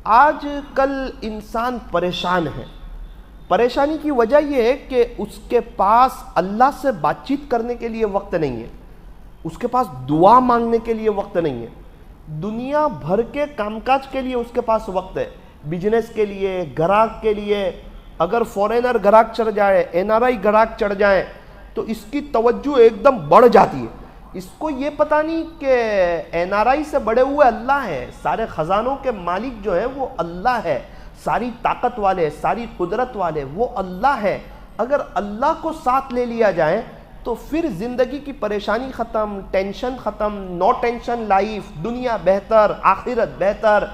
آج کل انسان پریشان ہے. پریشانی کی وجہ یہ ہے کہ اس کے پاس اللہ سے بات چیت کرنے کے لیے وقت نہیں ہے, اس کے پاس دعا مانگنے کے لیے وقت نہیں ہے, دنیا بھر کے کام کاج کے لیے اس کے پاس وقت ہے, بزنس کے لیے, گراہک کے لیے. اگر فورینر گراہک چڑھ جائے, این آر آئی گراہک چڑھ جائے تو اس کی توجہ ایک دم بڑھ جاتی ہے. اس کو یہ پتہ نہیں کہ این آر آئی سے بڑے ہوئے اللہ ہے, سارے خزانوں کے مالک جو ہے وہ اللہ ہے, ساری طاقت والے, ساری قدرت والے وہ اللہ ہے. اگر اللہ کو ساتھ لے لیا جائے تو پھر زندگی کی پریشانی ختم, ٹینشن ختم, نو ٹینشن لائف, دنیا بہتر, آخرت بہتر.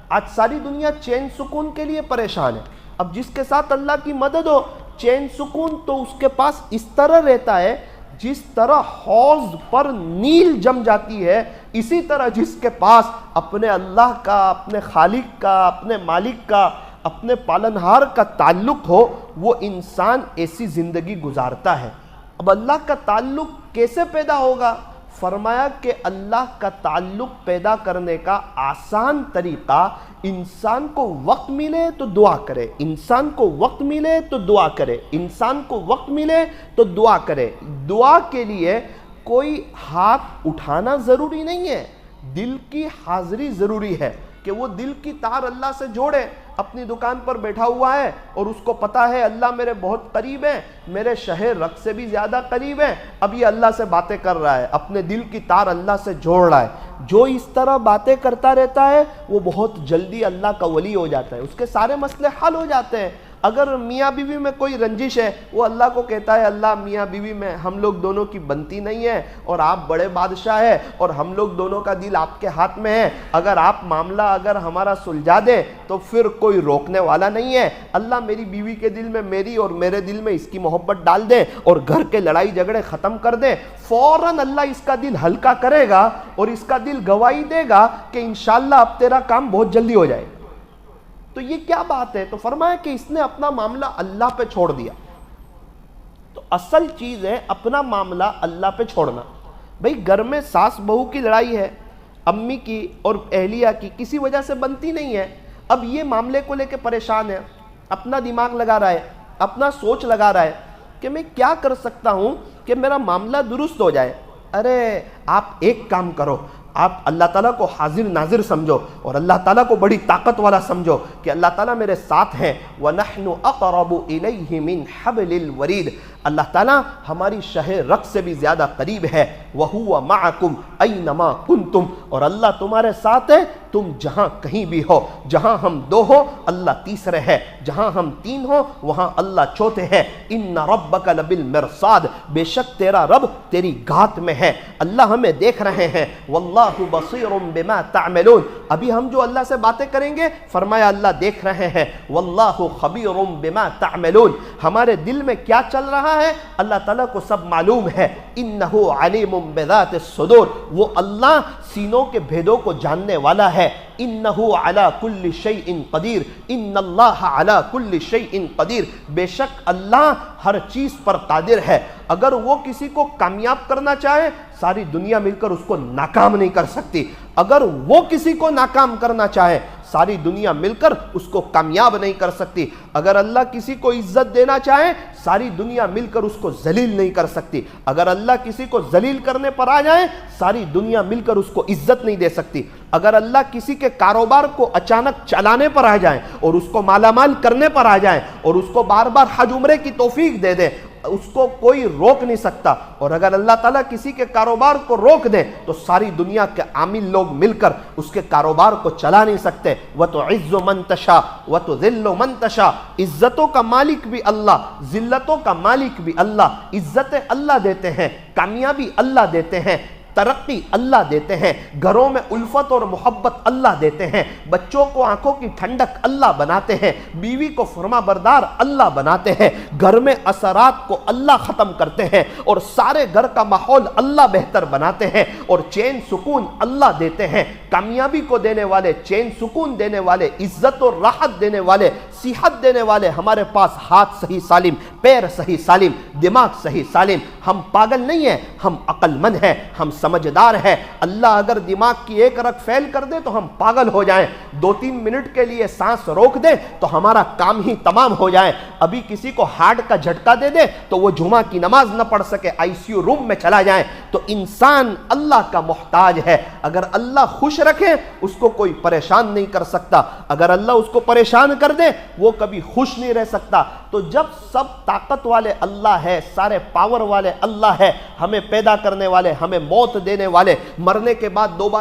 آج ساری دنیا چین سکون کے لیے پریشان ہے. اب جس کے ساتھ اللہ کی مدد ہو, چین سکون تو اس کے پاس اس طرح رہتا ہے جس طرح حوض پر نیل جم جاتی ہے, اسی طرح جس کے پاس اپنے اللہ کا, اپنے خالق کا, اپنے مالک کا, اپنے پالنہار کا تعلق ہو, وہ انسان ایسی زندگی گزارتا ہے. اب اللہ کا تعلق کیسے پیدا ہوگا؟ فرمایا کہ اللہ کا تعلق پیدا کرنے کا آسان طریقہ, انسان کو وقت ملے تو دعا کرے, انسان کو وقت ملے تو دعا کرے, انسان کو وقت ملے تو دعا کرے. دعا کے لیے کوئی ہاتھ اٹھانا ضروری نہیں ہے, دل کی حاضری ضروری ہے کہ وہ دل کی تار اللہ سے جوڑے. اپنی دکان پر بیٹھا ہوا ہے اور اس کو پتا ہے اللہ میرے بہت قریب ہے, میرے شہر رگ سے بھی زیادہ قریب ہے, اب یہ اللہ سے باتیں کر رہا ہے, اپنے دل کی تار اللہ سے جوڑ رہا ہے. جو اس طرح باتیں کرتا رہتا ہے وہ بہت جلدی اللہ کا ولی ہو جاتا ہے, اس کے سارے مسئلے حل ہو جاتے ہیں. اگر میاں بیوی میں کوئی رنجش ہے, وہ اللہ کو کہتا ہے اللہ میاں بیوی میں ہم لوگ دونوں کی بنتی نہیں ہے, اور آپ بڑے بادشاہ ہیں اور ہم لوگ دونوں کا دل آپ کے ہاتھ میں ہے, اگر آپ معاملہ اگر ہمارا سلجھا دیں تو پھر کوئی روکنے والا نہیں ہے. اللہ میری بیوی کے دل میں میری اور میرے دل میں اس کی محبت ڈال دیں اور گھر کے لڑائی جھگڑے ختم کر دیں, فوراً اللہ اس کا دل ہلکا کرے گا اور اس کا دل گواہی دے گا کہ انشاءاللہ اب تیرا کام بہت جلدی ہو جائے. تو یہ کیا بات ہے؟ تو فرمایا کہ اس نے اپنا معاملہ اللہ پہ چھوڑ دیا. تو اصل چیز ہے اپنا معاملہ اللہ پہ چھوڑنا. بھئی گھر میں ساس بہو کی لڑائی ہے, امی کی اور اہلیہ کی کسی وجہ سے بنتی نہیں ہے, اب یہ معاملے کو لے کے پریشان ہے, اپنا دماغ لگا رہا ہے, اپنا سوچ لگا رہا ہے کہ میں کیا کر سکتا ہوں کہ میرا معاملہ درست ہو جائے. ارے آپ ایک کام کرو, آپ اللہ تعالیٰ کو حاضر ناظر سمجھو اور اللہ تعالیٰ کو بڑی طاقت والا سمجھو کہ اللہ تعالیٰ میرے ساتھ ہیں. وَنَحْنُ أَقْرَبُ إِلَيْهِ مِنْ حَبْلِ الْوَرِيدِ, اللہ تعالیٰ ہماری شہ رگ سے بھی زیادہ قریب ہے. وَهُوَ مَعَكُمْ أَيْنَمَا كُنْتُمْ, اور اللہ تمہارے ساتھ ہے تم جہاں کہیں بھی ہو. جہاں ہم دو ہو اللہ تیسرے ہے, جہاں ہم تین ہو وہاں اللہ چوتھے ہے. إِنَّ رَبَّكَ لَبِالْمِرْصَادِ, بے شک تیرا رب تیری گھات میں ہے, اللہ ہمیں دیکھ رہے ہیں. وَاللَّهُ بَصِيرٌ بِمَا تَعْمَلُونَ, ابھی ہم جو اللہ سے باتیں کریں گے فرمایا اللہ دیکھ رہے ہیں. وَاللَّهُ خَبِيرٌ بِمَا تَعْمَلُونَ, ہمارے دل میں کیا چل رہا ہے اللہ تعالیٰ کو سب معلوم ہے. إِنَّهُ عَلِيمٌ بِذَاتِ الصُّدُورِ, وہ اللہ سینوں کے بھیدوں کو جاننے والا ہے. إِنَّهُ عَلَى كُلِّ شَيْءٍ قَدِيرٌ, إِنَّ اللَّهَ عَلَى كُلِّ شَيْءٍ قَدِيرٌ, بے شک اللہ ہر چیز پر قادر ہے. اگر وہ کسی کو کامیاب کرنا چاہے ساری دنیا مل کر اس کو ناکام نہیں کر سکتی, اگر وہ کسی کو ناکام کرنا چاہے ساری دنیا مل کر اس کو کامیاب نہیں کر سکتی, اگر اللہ کسی کو عزت دینا چاہے ساری دنیا مل کر اس کو ذلیل نہیں کر سکتی, اگر اللہ کسی کو ذلیل کرنے پر آ جائے ساری دنیا مل کر اس کو عزت نہیں دے سکتی, اگر اللہ کسی کے کاروبار کو اچانک چلانے پر آ جائیں اور اس کو مالا مال کرنے پر آ جائیں اور اس کو بار بار حج عمرے کی توفیق دے دے, اس کو کوئی روک نہیں سکتا. اور اگر اللہ تعالیٰ کسی کے کاروبار کو روک دے تو ساری دنیا کے عامل لوگ مل کر اس کے کاروبار کو چلا نہیں سکتے. وَتُعِزُّ مَن تَشَاءُ وَتُذِلُّ مَن تَشَاءُ, عزتوں کا مالک بھی اللہ, ذلتوں کا مالک بھی اللہ. عزتیں اللہ دیتے ہیں, کامیابی اللہ دیتے ہیں, ترقی اللہ دیتے ہیں, گھروں میں الفت اور محبت اللہ دیتے ہیں, بچوں کو آنکھوں کی ٹھنڈک اللہ بناتے ہیں, بیوی کو فرما بردار اللہ بناتے ہیں, گھر میں اثرات کو اللہ ختم کرتے ہیں اور سارے گھر کا ماحول اللہ بہتر بناتے ہیں, اور چین سکون اللہ دیتے ہیں. کامیابی کو دینے والے, چین سکون دینے والے, عزت اور راحت دینے والے, صحت دینے والے ہمارے پاس ہاتھ صحیح سالم پیر صحیح سالم، دماغ صحیح سالم، ہم پاگل نہیں ہیں، ہم عقل مند ہیں، ہم سمجھدار ہیں۔ اللہ اگر دماغ کی ایک رگ فیل کر دے تو ہم پاگل ہو جائیں، 2-3 منٹ کے لیے سانس روک دے تو ہمارا کام ہی تمام ہو جائے۔ ابھی کسی کو ہارٹ کا جھٹکا دے دے تو وہ جمعہ کی نماز نہ پڑھ سکے، ICU روم میں چلا جائے۔ تو انسان اللہ کا محتاج ہے، اگر اللہ خوش رکھے اس کو کوئی پریشان نہیں کر سکتا، اگر اللہ اس کو پریشان کر دے وہ کبھی خوش نہیں رہ سکتا۔ تو جب سب طاقت والے اللہ ہے، سارے پاور والے اللہ ہے، ہمیں پیدا کرنے والے، ہمیں موت دینے والے، مرنے کے بعد دوبارہ